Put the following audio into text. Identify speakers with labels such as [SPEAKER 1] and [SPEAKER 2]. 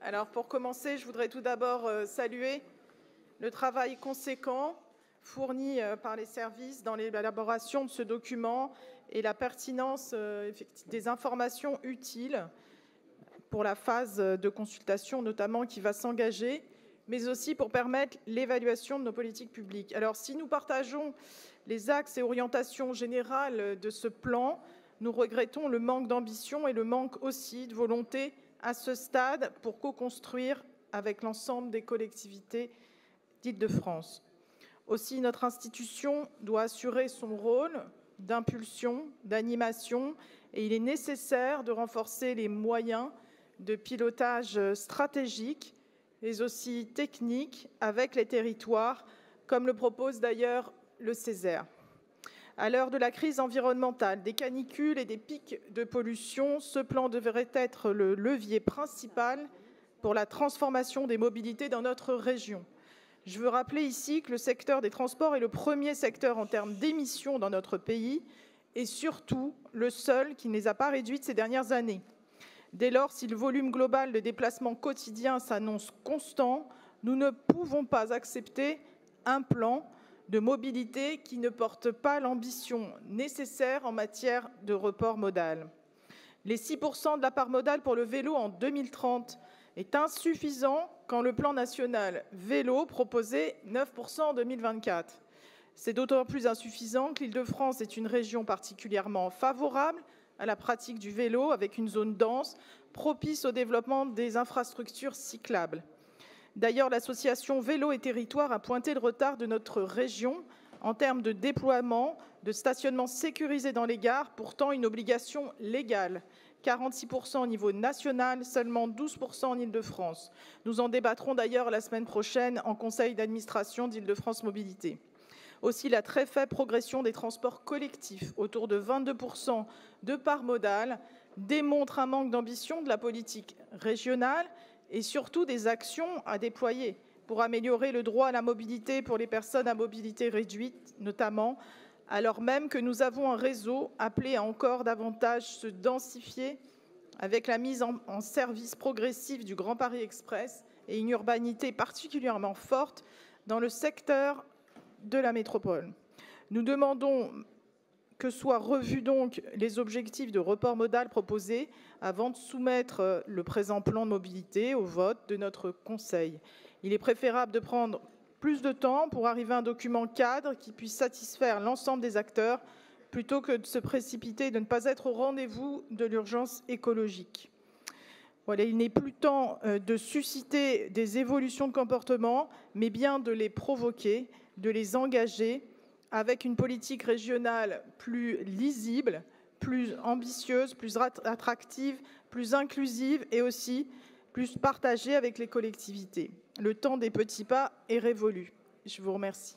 [SPEAKER 1] Alors pour commencer, je voudrais tout d'abord saluer le travail conséquent fourni par les services dans l'élaboration de ce document et la pertinence des informations utiles pour la phase de consultation notamment qui va s'engager, mais aussi pour permettre l'évaluation de nos politiques publiques. Alors si nous partageons les axes et orientations générales de ce plan, nous regrettons le manque d'ambition et le manque aussi de volonté à ce stade pour co-construire avec l'ensemble des collectivités d'Île-de-France. Aussi, notre institution doit assurer son rôle d'impulsion, d'animation, et il est nécessaire de renforcer les moyens de pilotage stratégique, mais aussi technique, avec les territoires, comme le propose d'ailleurs le Césaire. À l'heure de la crise environnementale, des canicules et des pics de pollution, ce plan devrait être le levier principal pour la transformation des mobilités dans notre région. Je veux rappeler ici que le secteur des transports est le premier secteur en termes d'émissions dans notre pays et surtout le seul qui ne les a pas réduites ces dernières années. Dès lors, si le volume global de déplacements quotidiens s'annonce constant, nous ne pouvons pas accepter un plan de mobilité qui ne porte pas l'ambition nécessaire en matière de report modal. Les 6% de la part modale pour le vélo en 2030 est insuffisant quand le plan national vélo proposait 9% en 2024. C'est d'autant plus insuffisant que l'Île-de-France est une région particulièrement favorable à la pratique du vélo avec une zone dense, propice au développement des infrastructures cyclables. D'ailleurs, l'association Vélo et Territoire a pointé le retard de notre région en termes de déploiement de stationnement sécurisé dans les gares, pourtant une obligation légale. 46% au niveau national, seulement 12% en Île-de-France. Nous en débattrons d'ailleurs la semaine prochaine en conseil d'administration d'Île-de-France Mobilité. Aussi, la très faible progression des transports collectifs, autour de 22% de part modale, démontre un manque d'ambition de la politique régionale et surtout des actions à déployer pour améliorer le droit à la mobilité pour les personnes à mobilité réduite, notamment, alors même que nous avons un réseau appelé à encore davantage se densifier avec la mise en service progressif du Grand Paris Express et une urbanité particulièrement forte dans le secteur de la métropole. Nous demandons que soient revus donc les objectifs de report modal proposés avant de soumettre le présent plan de mobilité au vote de notre Conseil. Il est préférable de prendre plus de temps pour arriver à un document cadre qui puisse satisfaire l'ensemble des acteurs plutôt que de se précipiter et de ne pas être au rendez-vous de l'urgence écologique. Voilà, il n'est plus temps de susciter des évolutions de comportement, mais bien de les provoquer, de les engager avec une politique régionale plus lisible, plus ambitieuse, plus attractive, plus inclusive et aussi plus partagée avec les collectivités. Le temps des petits pas est révolu. Je vous remercie.